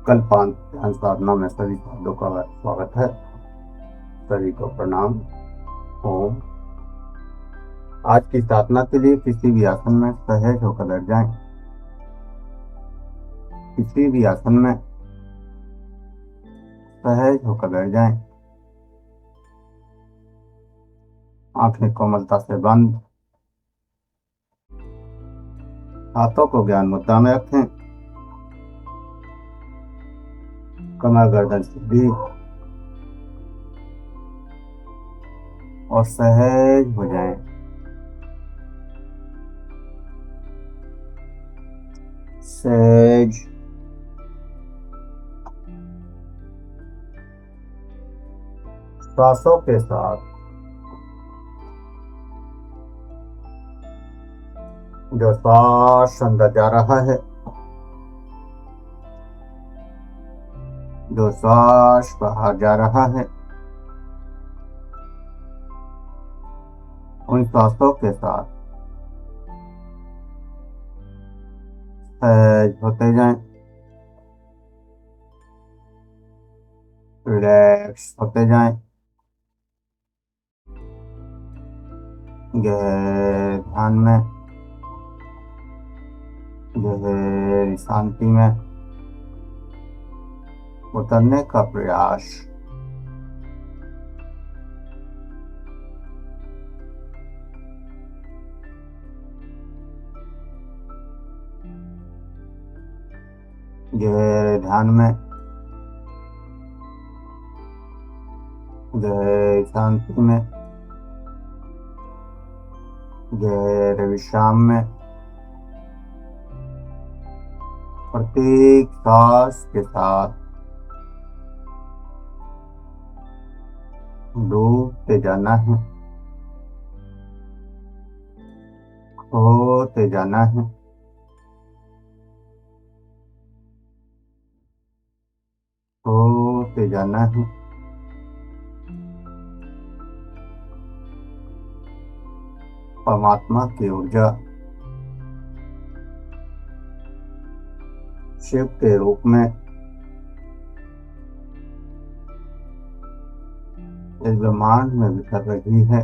कल्पांत ध्यान साधना में सभी साधुओं का स्वागत है। सभी को प्रणाम। ओम। आज की साधना के लिए किसी भी आसन में सहज होकर बैठ जाएं। किसी भी आसन में सहज होकर बैठ जाएं। आंखें कोमलता से बंद, हाथों को ज्ञान मुद्रा में रखें, कमर गर्दन सीधी और सहज हो जाएं। सहज श्वासों के साथ जो श्वास अंदर जा रहा है, जो श्वास बाहर जा रहा है, उन श्वासों के साथ सहज होते जाएं, रिलैक्स होते जाएं, गहरे ध्यान में, गहरी शांति में उतरने का प्रयास। गहरे ध्यान में, गहरी शांति में, गहरे विश्राम में प्रत्येक सांस के साथ डूबते जाना है, खोते जाना है, खोते जाना है। परमात्मा की ऊर्जा शिव के रूप में इस ब्रह्मांड में बिखर रही है।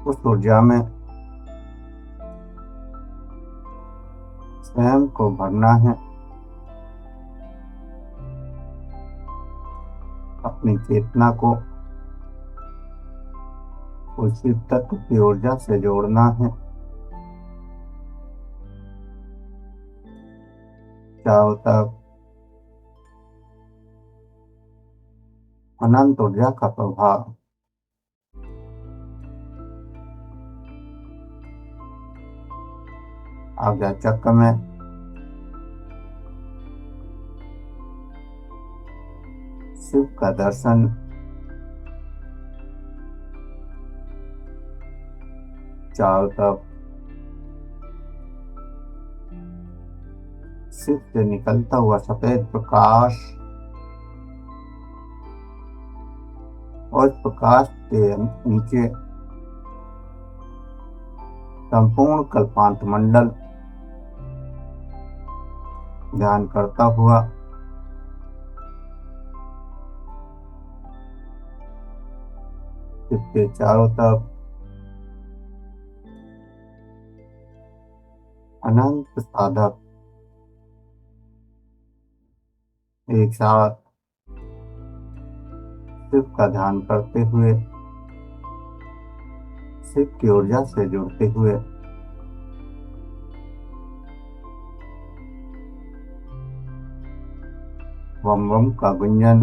उस ऊर्जा में स्वयं को भरना है, अपनी चेतना को उसी तत्व की ऊर्जा से जोड़ना है। चारों तरफ अनंत ऊर्जा का प्रभाव। आज्ञा चक्र में शिव का दर्शन, चारों तरफ शिव से निकलता हुआ सफेद प्रकाश और इस प्रकाश के नीचे संपूर्ण कल्पांत मंडल ध्यान करता हुआ इसके चारों तरफ अनंत साधक एक साथ शिव का ध्यान करते हुए, शिव की ऊर्जा से जुड़ते हुए वम वम का गुंजन,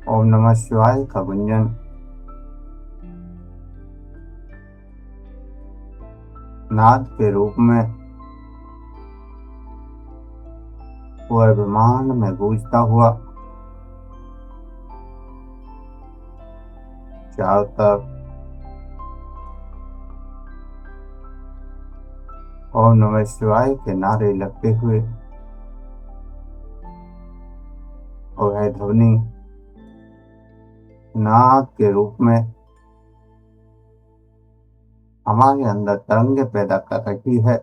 ओम नमः शिवाय का गुंजन, नाद के रूप में पूरे ब्रह्मांड में गूंजता हुआ चारों तरफ ओम नमः शिवाय के नारे लगते हुए वह ध्वनि नाद के रूप में हमारे अंदर तरंगे पैदा कर रही है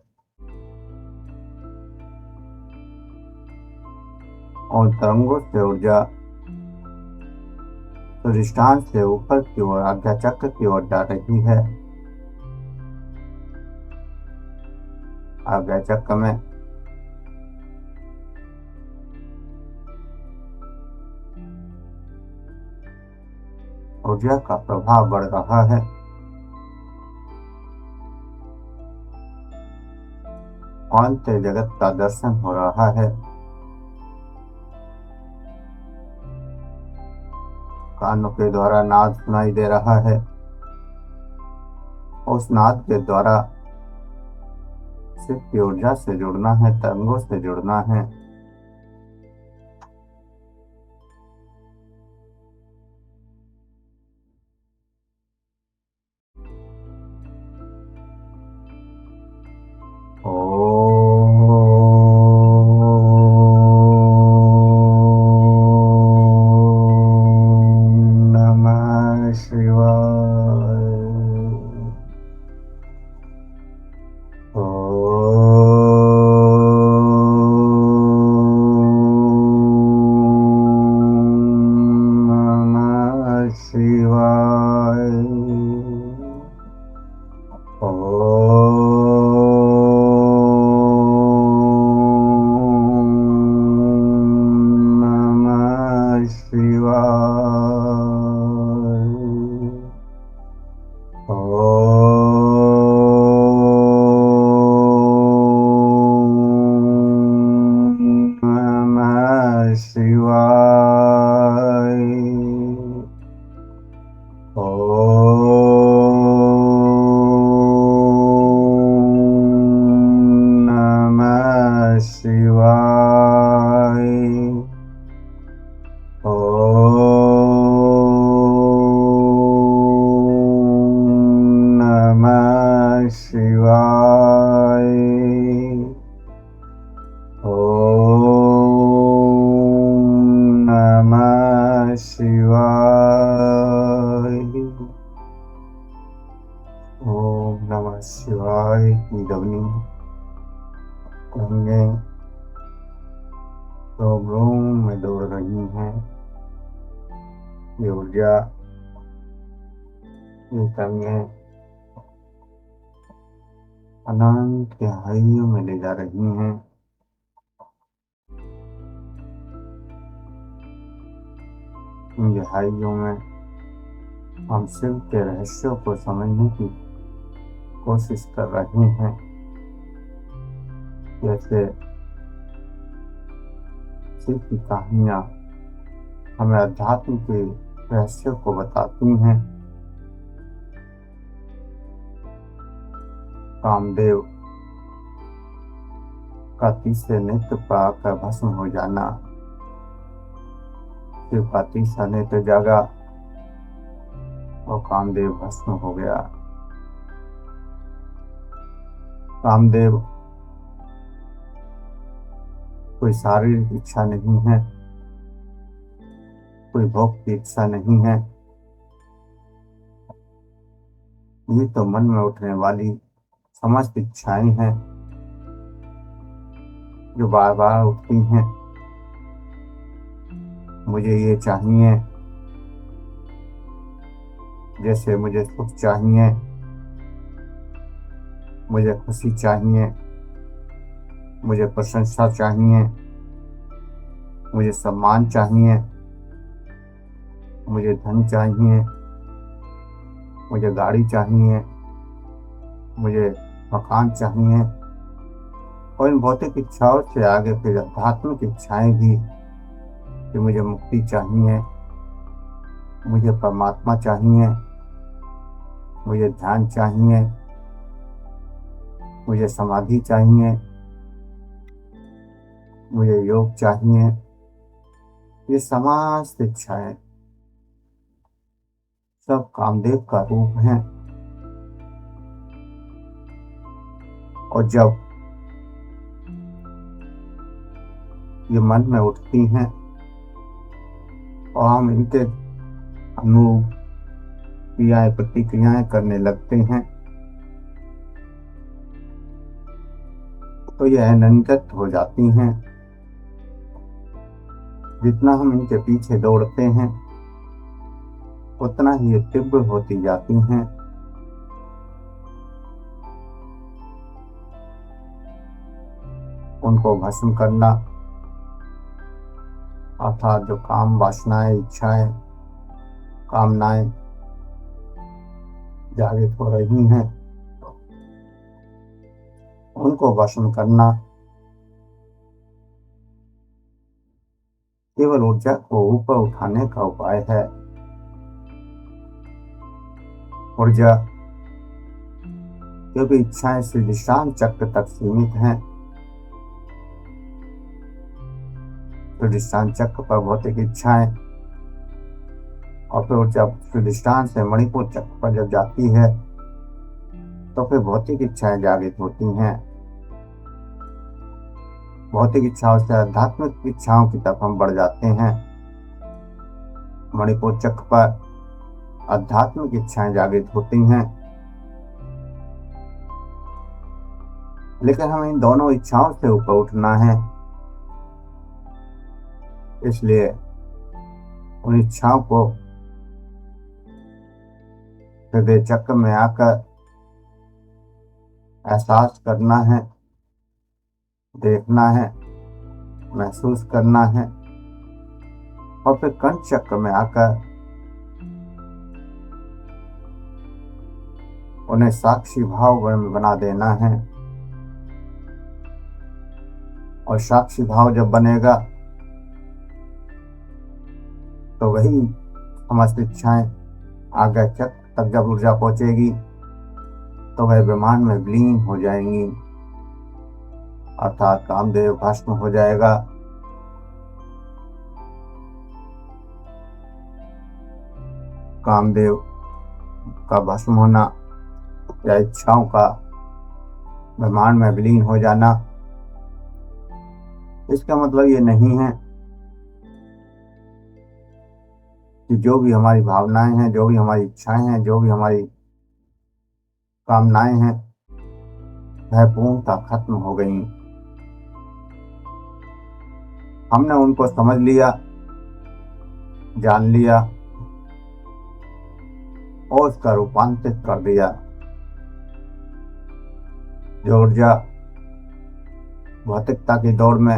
और तरंगों से ऊर्जा सूर्यस्थान से ऊपर की ओर आज्ञा चक्र की ओर जा रही है। आज्ञा चक्र में ऊर्जा का प्रभाव बढ़ रहा है। अंत जगत का दर्शन हो रहा है। कानों के द्वारा नाद सुनाई दे रहा है। उस नाद के द्वारा शिव की ऊर्जा से जुड़ना है, तरंगों से जुड़ना है। ओम नमः शिवाय। ओम नमः शिवाय। ओम नमः शिवाय। ओम नमः शिवाय। ओम नमः शिवाय। ओम नमः शिवाय। ओम नमः शिवाय। ओम नमः शिवाय की ध्वनि गंगे रोम रोम में दौड़ रही हैं। ये ऊर्जा, ये गंगे अनंत गहराइयों में ले जा रही हैं। इन गहराइयों में हम शिव के रहस्यों को समझने की कोशिश कर रहे हैं। जैसे शिव की कहानियाँ हमें अध्यात्म के रहस्यों को बताती हैं। कामदेव का तीसरे नेत्र पर आकर भस्म हो जाना, शिव का तीसरा नेत्र जागा और कामदेव भस्म हो गया। कामदेव कोई शारीरिक इच्छा नहीं है, कोई भोग की इच्छा नहीं है। ये तो मन में उठने वाली समस्त इच्छाएं हैं जो बार बार उठती हैं। मुझे ये चाहिए, जैसे मुझे सुख चाहिए, मुझे खुशी चाहिए, मुझे प्रशंसा चाहिए, मुझे सम्मान चाहिए, मुझे धन चाहिए, मुझे गाड़ी चाहिए, मुझे मकान चाहिए। और इन भौतिक इच्छाओं से आगे फिर आध्यात्मिक इच्छाएं भी कि मुझे मुक्ति चाहिए, मुझे परमात्मा चाहिए, मुझे ध्यान चाहिए, मुझे समाधि चाहिए, मुझे योग चाहिए। ये समस्त इच्छाएं सब कामदेव का रूप हैं। और जब ये मन में उठती हैं और हम इनके अनुरूप क्रियाएं प्रतिक्रियाएं करने लगते हैं, तो ये अनियंत्रित हो जाती हैं। जितना हम इनके पीछे दौड़ते हैं उतना ही ये तीव्र होती जाती हैं। उनको भस्म करना अर्थात जो काम वासनाएं, इच्छाएं, कामनाएं जागृत हो रही हैं उनको भस्म करना केवल ऊर्जा को ऊपर उठाने का उपाय है। ऊर्जा क्योंकि इच्छाएं स्विदिष्टान चक्र तक सीमित हैं। स्विदिष्टान चक्र पर भौतिक इच्छाएं और फिर जब स्विदिष्टान से मणिपुर चक्र पर जब जाती है तो फिर भौतिक इच्छाएं जागृत होती हैं। भौतिक इच्छाओं से आध्यात्मिक इच्छाओं की तरफ हम बढ़ जाते हैं। मणिपुर चक्र पर आध्यात्मिक इच्छाएं जागृत होती हैं, लेकिन हमें इन दोनों इच्छाओं से ऊपर उठना है। इसलिए उन इच्छाओं को हृदय चक्र में आकर एहसास करना है, देखना है, महसूस करना है और फिर कंठ चक्र में आकर उन्हें साक्षी भाव में बना देना है। और साक्षी भाव जब बनेगा तो वही समस्त इच्छाएं आगे चक्र तक जब ऊर्जा पहुंचेगी तो वह विमान में विलीन हो जाएंगी, अर्थात कामदेव भस्म हो जाएगा। कामदेव का भस्म होना या इच्छाओं का ब्रह्मांड में विलीन हो जाना, इसका मतलब ये नहीं है कि जो भी हमारी भावनाएं हैं, जो भी हमारी इच्छाएं हैं, जो भी हमारी कामनाएं हैं वह पूर्णतः खत्म हो गई। हमने उनको समझ लिया, जान लिया और उसका रूपांतरित कर दिया। जो ऊर्जा भौतिकता की दौड़ में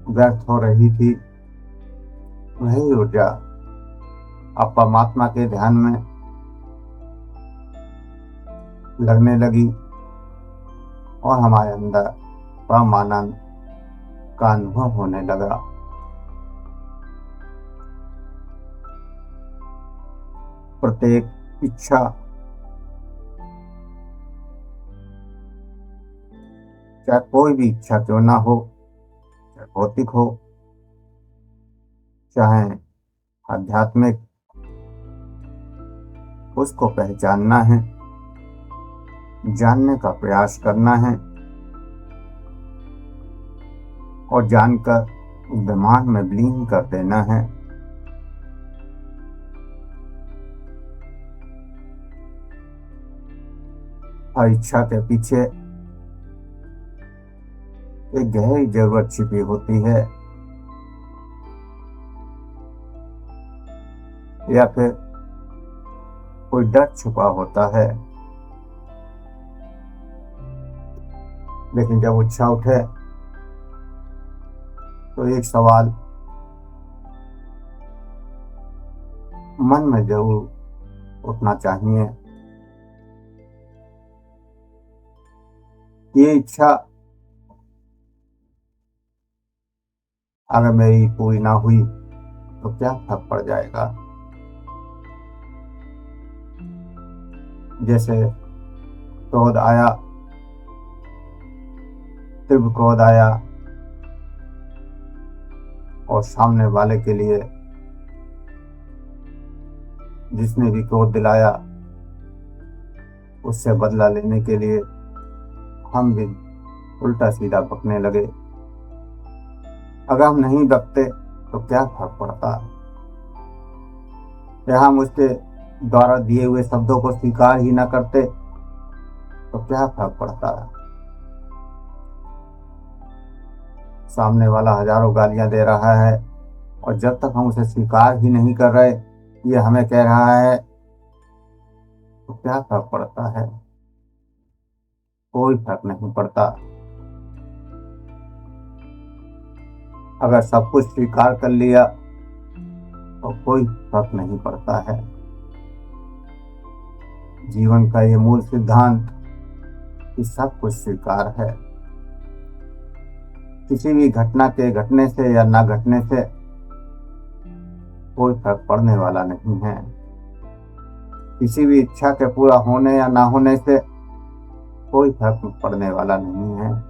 व्यर्थ हो रही थी वही ऊर्जा अब परमात्मा के ध्यान में लगने लगी और हमारे अंदर परमानंद का अनुभव होने लगा। प्रत्येक इच्छा चाहे कोई भी इच्छा क्यों ना हो, चाहे भौतिक हो चाहे आध्यात्मिक, उसको पहचानना है, जानने का प्रयास करना है और जानकर दिमाग में विलीन कर देना है। और इच्छा के पीछे एक गहरी जरूरत छिपी होती है या फिर कोई डर छुपा होता है। लेकिन जब इच्छा उठे तो एक सवाल मन में जरूर उठना चाहिए, ये इच्छा अगर मेरी पूरी ना हुई तो क्या फर्क पड़ जाएगा। जैसे क्रोध आया, तीव्र क्रोध आया और सामने वाले के लिए जिसने भी क्रोध दिलाया उससे बदला लेने के लिए हम भी उल्टा सीधा बकने लगे। अगर हम नहीं बकते तो क्या फर्क पड़ता, या हम उसके द्वारा दिए हुए शब्दों को स्वीकार ही ना करते तो क्या फर्क पड़ता। सामने वाला हजारों गालियां दे रहा है, और जब तक हम उसे स्वीकार ही नहीं कर रहे ये हमें कह रहा है, तो क्या फर्क पड़ता है? कोई फर्क नहीं पड़ता। अगर सब कुछ स्वीकार कर लिया तो कोई फर्क नहीं पड़ता है। जीवन का ये मूल सिद्धांत कि सब कुछ स्वीकार है। किसी भी घटना के घटने से या ना घटने से कोई फर्क पड़ने वाला नहीं है। किसी भी इच्छा के पूरा होने या ना होने से कोई फर्क पड़ने वाला नहीं है।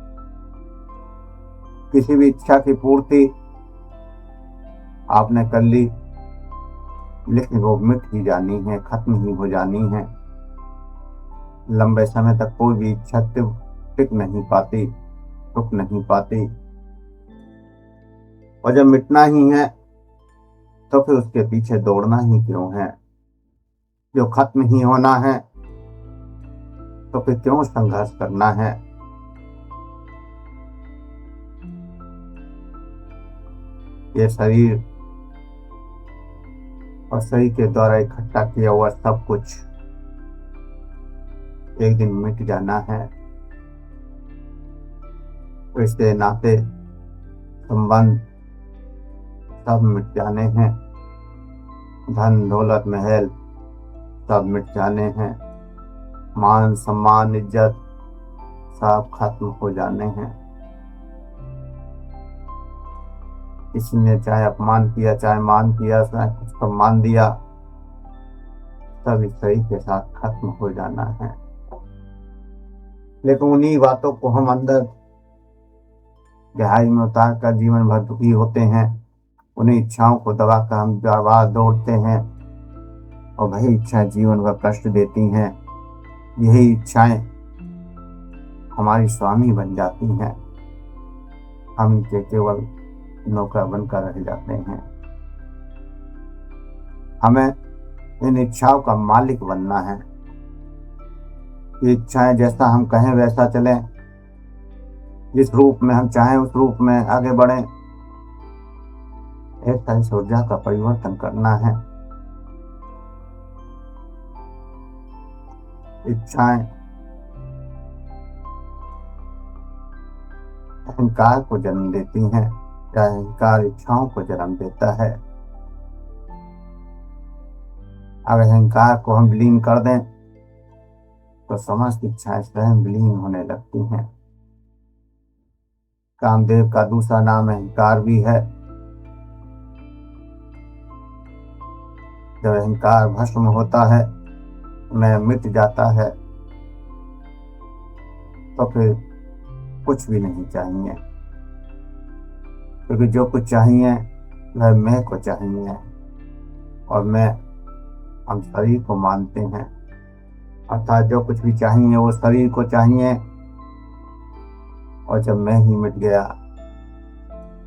किसी भी इच्छा की पूर्ति आपने कर ली, लेकिन वो मिट ही जानी है, खत्म ही हो जानी है। लंबे समय तक कोई भी इच्छा टिक नहीं पाती, रुक नहीं पाती। और जब मिटना ही है तो फिर उसके पीछे दौड़ना ही क्यों है? जो खत्म ही होना है तो फिर क्यों संघर्ष करना है? ये शरीर और शरीर के द्वारा इकट्ठा किया हुआ सब कुछ एक दिन मिट जाना है। रिश्ते नाते संबंध सब मिट जाने हैं। धन दौलत महल सब मिट जाने हैं। मान सम्मान इज्जत सब खत्म हो जाने हैं। किसी ने चाहे अपमान किया, चाहे मान किया, चाहे कुछ सम्मान दिया, सब इस शरीर के साथ खत्म हो जाना है। लेकिन उन्हीं बातों को हम अंदर गहराई में उतार कर जीवन भर दुखी होते हैं। उन्हीं इच्छाओं को दबाकर हम बार दौड़ते हैं, और वही इच्छाएं जीवन भर कष्ट देती हैं। यही इच्छाएं हमारी स्वामी बन जाती हैं। हम इनके केवल नौकर बनकर रह जाते हैं। हमें इन इच्छाओं का मालिक बनना है। ये इच्छाएं जैसा हम कहें वैसा चलें, जिस रूप में हम चाहें उस रूप में आगे बढ़ें। एक तरह से ऊर्जा का परिवर्तन करना है। इच्छाएं अहंकार को जन्म देती हैं, या अहंकार इच्छाओं को जन्म देता है। अगर अहंकार को हम विलीन कर दें तो समस्त इच्छाएं स्वयं विलीन होने लगती हैं। कामदेव का दूसरा नाम अहंकार भी है। जब अहंकार भस्म होता है, मैं मिट जाता है, तो फिर कुछ भी नहीं चाहिए। क्योंकि जो कुछ चाहिए वह मैं को चाहिए, और मैं हम शरीर को मानते हैं। अर्थात जो कुछ भी चाहिए वो शरीर को चाहिए, और जब मैं ही मिट गया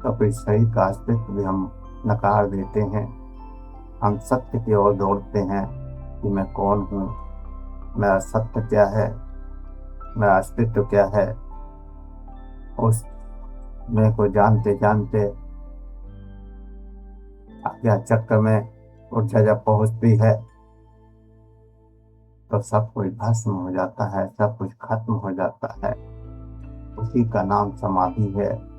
तो फिर शरीर का अस्तित्व भी हम नकार देते हैं। हम सत्य की ओर दौड़ते हैं कि मैं कौन हूँ, मेरा सत्य क्या है, मेरा अस्तित्व क्या है। उस मैं को जानते जानते क्या चक्र में ऊर्जा जब पहुंचती है तो सब कुछ भस्म हो जाता है, सब कुछ खत्म हो जाता है। उसी का नाम समाधि है,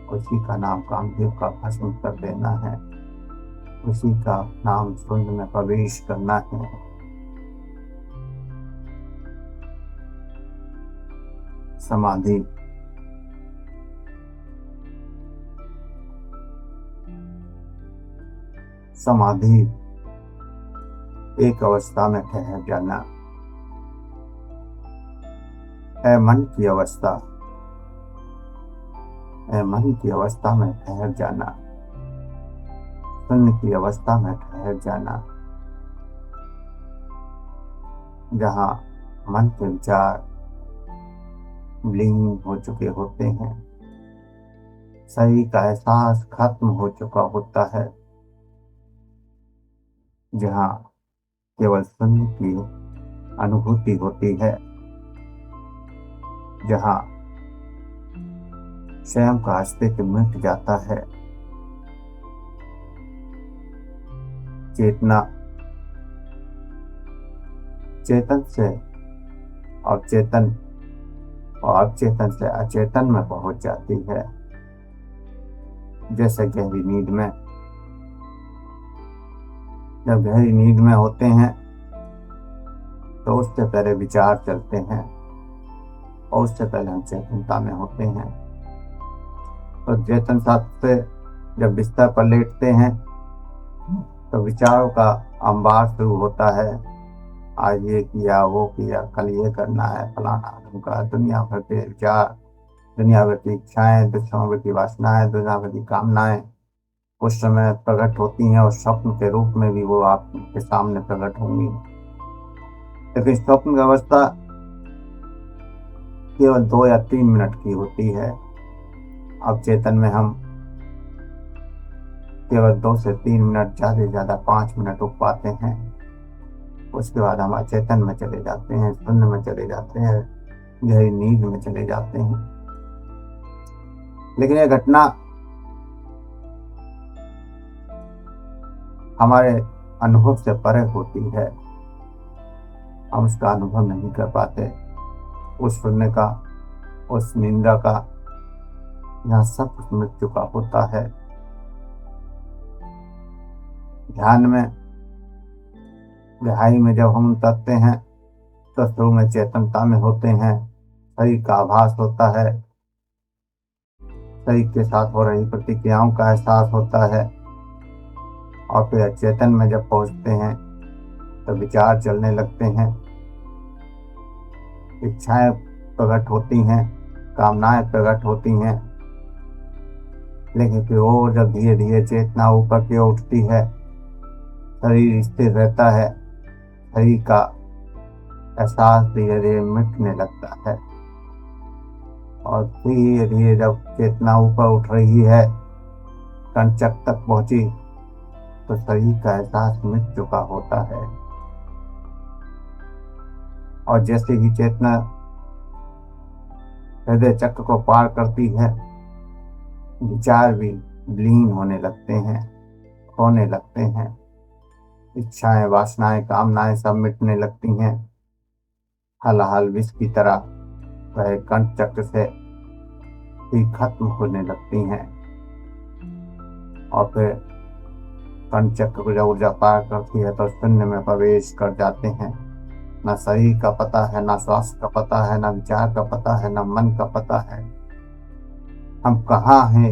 उसी का नाम कामदेव का भस्म कर देना है, उसी का नाम शून्य में प्रवेश करना है। समाधि समाधि एक अवस्था में ठहर जाना है। मन की अवस्था है, मन की अवस्था में ठहर जाना, शून्य की अवस्था में ठहर जाना, जहाँ मन के विचार विलीन हो चुके होते हैं, शरीर का एहसास खत्म हो चुका होता है, जहाँ केवल शून्य की अनुभूति होती है, जहाँ स्वयं का अस्तित्व मिट जाता है। चेतना चेतन से अवचेतन और अवचेतन से अचेतन में पहुंच जाती है। जैसे गहरी नींद में, जब गहरी नींद में होते हैं तो उससे पहले विचार चलते हैं और उससे पहले हम चेतनता में होते हैं। तो चेतनता से जब बिस्तर पर लेटते हैं तो विचारों का अंबार शुरू होता है। आज ये किया, वो किया, कल ये करना है, फलाना ढुंका, दुनिया भर के विचार, दुनिया भर की इच्छाएं, दुनिया भर की वासनाएं, दुनिया भर की कामनाएं उस समय प्रकट होती हैं और स्वप्न के रूप में भी वो आपके सामने प्रकट होंगी। लेकिन स्वप्न की अवस्था केवल 2 या 3 मिनट की होती है। अब चेतन में हम केवल 2 से 3 मिनट, ज्यादा से ज्यादा 5 मिनट रुक पाते हैं। उसके बाद हम अचेतन में चले जाते हैं, शून्य में चले जाते हैं, गहरी नींद में चले जाते हैं। लेकिन यह घटना हमारे अनुभव से परे होती है। हम उसका अनुभव नहीं कर पाते। उस शून्य का, उस निंदा का, यहाँ सब कुछ मिट चुका होता है। ध्यान में गहराई में जब हम उतरते हैं तो शुरू में चेतनता में होते हैं, शरीर का आभास होता है, शरीर के साथ हो रही प्रतिक्रियाओं का एहसास होता है। और फिर अचेतन में जब पहुंचते हैं तो विचार चलने लगते हैं, इच्छाएं प्रकट होती हैं, कामनाएं प्रकट होती हैं। लेकिन फिर वो जब धीरे धीरे चेतना ऊपर की ओर उठती है, शरीर स्थिर रहता है, शरीर का एहसास धीरे धीरे मिटने लगता है। और धीरे धीरे जब चेतना ऊपर उठ रही है, कंचक तक पहुंची, तो शरीर का एहसास मिट चुका होता है। और जैसे ही चेतना हृदय चक्र को पार करती है, विचार भी विलीन होने लगते हैं, खोने लगते हैं। इच्छाएं, वासनाएं, कामनाएं सब मिटने लगती हैं। हलाहल विष की तरह वह कंठ चक्र से ही खत्म होने लगती हैं। और फिर कंठ चक्र को जब ऊर्जा पार करती है तो शून्य में प्रवेश कर जाते हैं। न शरीर का पता है, न स्वास्थ्य का पता है, न विचार का पता है, न मन का पता है। हम कहाँ हैं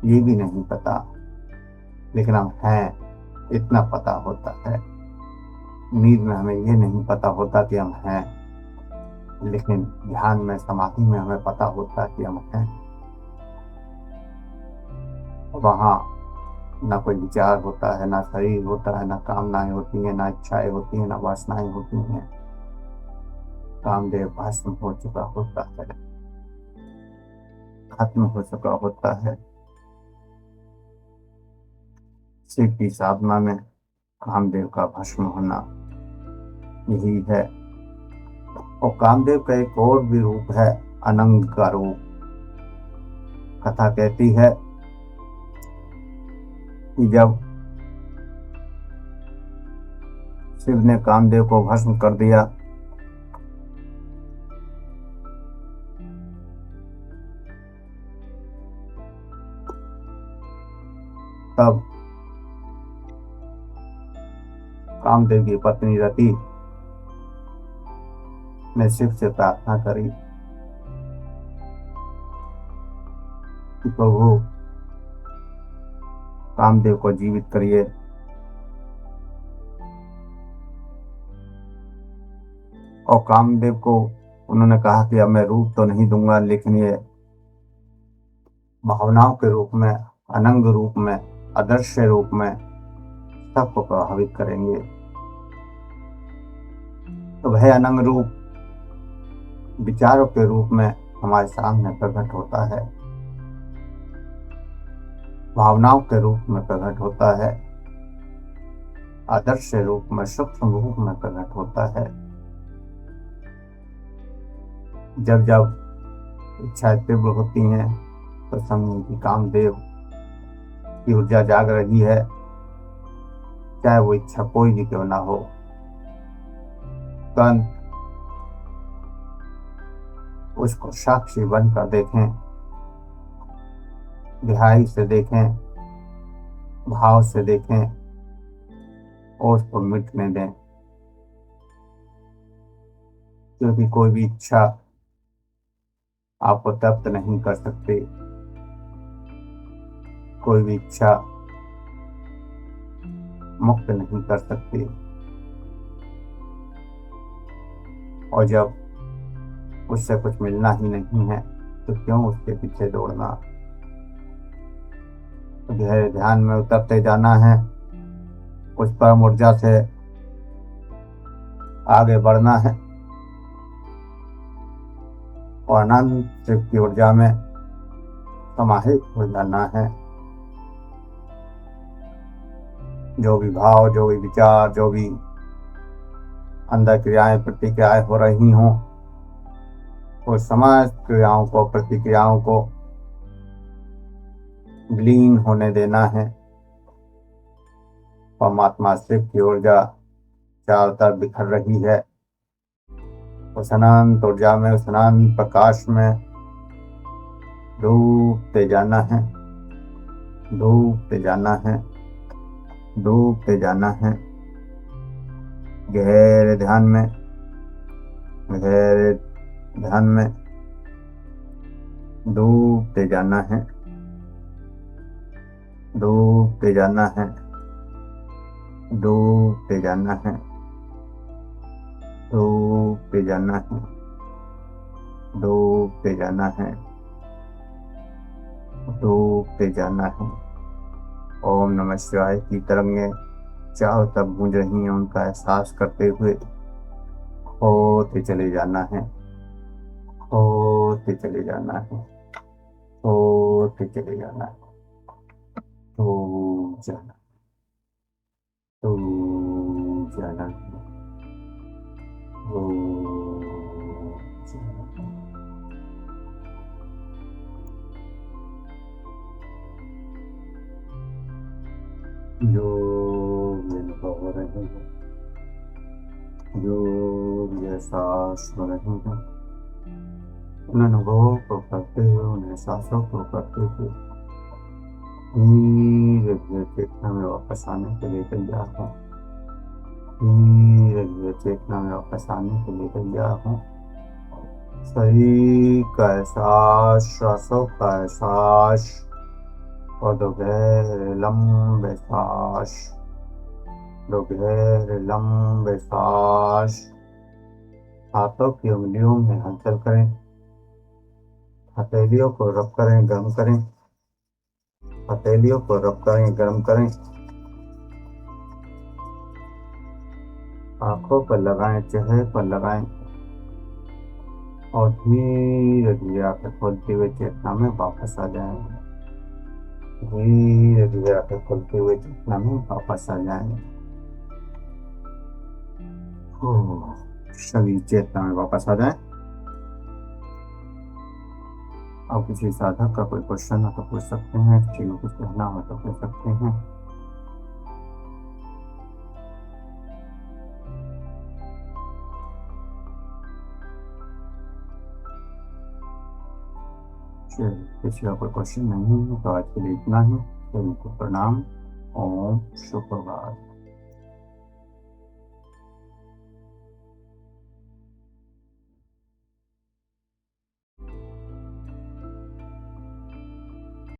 ये भी नहीं पता, लेकिन हम हैं इतना पता होता है। नींद में हमें ये नहीं पता होता कि हम हैं, लेकिन ध्यान में, समाधि में हमें पता होता कि हम हैं। वहाँ ना कोई विचार होता है, ना शरीर होता है, ना कामनाएं होती हैं, ना इच्छाएं होती हैं, ना वासनाएं होती हैं। कामदेव भस्म हो चुका होता है, खत्म हो चुका होता है। शिव की साधना में कामदेव का भस्म होना यही है। और कामदेव का एक और भी रूप है, अनंग का रूप। कथा कहती है कि जब शिव ने कामदेव को भस्म कर दिया, तब कामदेव की पत्नी रति ने शिव से प्रार्थना करी कि प्रभु कामदेव को जीवित करिए। और कामदेव को उन्होंने कहा कि अब मैं रूप तो नहीं दूंगा, लेकिन ये भावनाओं के रूप में, अनंग रूप में, अदृश्य रूप में सबको प्रभावित करेंगे। तो वह अनंग रूप विचारों के रूप में हमारे सामने प्रकट होता है, भावनाओं के रूप में प्रकट होता है, आदर्श रूप में, सूक्ष्म रूप में प्रकट होता है। जब जब इच्छाएं तीव्र होती हैं, प्रसन्न की कामदेव की ऊर्जा जाग रही है, चाहे वो इच्छा कोई भी क्यों ना हो। तुरंत उसको साक्षी बनकर देखें, गहराई से देखें, भाव से देखें और उसको मिटने दें। क्योंकि कोई भी इच्छा आपको तृप्त नहीं कर सकती, कोई भी इच्छा मुक्त नहीं कर सकती। और जब उससे कुछ मिलना ही नहीं है तो क्यों उसके पीछे दौड़ना। तो गहरे ध्यान में उतरते जाना है, उस परम ऊर्जा से आगे बढ़ना है और अनंत शिव की ऊर्जा में समाहित हो जाना है। जो भी भाव, जो भी विचार, जो भी अंदर क्रियाएं प्रतिक्रियाएं हो रही हों, वो समस्त क्रियाओं को, प्रतिक्रियाओं को विलीन होने देना है। परमात्मा शिव की ऊर्जा चारों तरफ बिखर रही है। उस अनंत ऊर्जा में, उस अनंत प्रकाश में डूबते जाना है, डूबते जाना है, डूबते जाना है। गहरे ध्यान में, गहरे ध्यान में डूबते जाना है, डूबते जाना है, डूबते जाना है, डूबते जाना है, डूबते जाना है, डूबते जाना है। ओम नमः शिवाय की तरंगें चारों तरफ गूंज रही हैं, उनका एहसास करते हुए होते चले जाना है, होते चले जाना है, होते चले जाना है। तो जाना, तो जाना, तो जाना। जो भी अनुभव हो रहे हैं, जो भी एहसास हो रहे हैं, उन अनुभवों को करते हुए, उन एहसासों को करते हुए धीरे धीरे चेतना में वापस आने के लिए तैयार हूँ, धीरे धीरे चेतना में वापस आने के लिए तैयार हूँ। शरीर का एहसास, श्वासों का एहसास और दो गहरे लंबे सांस, दो गहरे लंबे सांस। हाथों की उंगलियों में हलचल करें, हथेलियों को रब करें, गर्म करें, हथेलियों को रब करें, गर्म करें। आंखों पर लगाएं, चेहरे पर लगाएं और धीरे धीरे आंखें खोलते हुए चेतना में वापस आ जाएं। धीरे धीरे आंखें खोलते हुए चेतना में वापस आ जाएं। सभी चेतना में वापस आ जाएं। अब किसी साधक का कोई क्वेश्चन हो तो पूछ सकते हैं, किसी को कुछ कहना हो तो पूछ सकते हैं। किसी का कोई क्वेश्चन नहीं है तो आज के लिए इतना ही। सभी को प्रणाम। ओम शुभ प्रभात।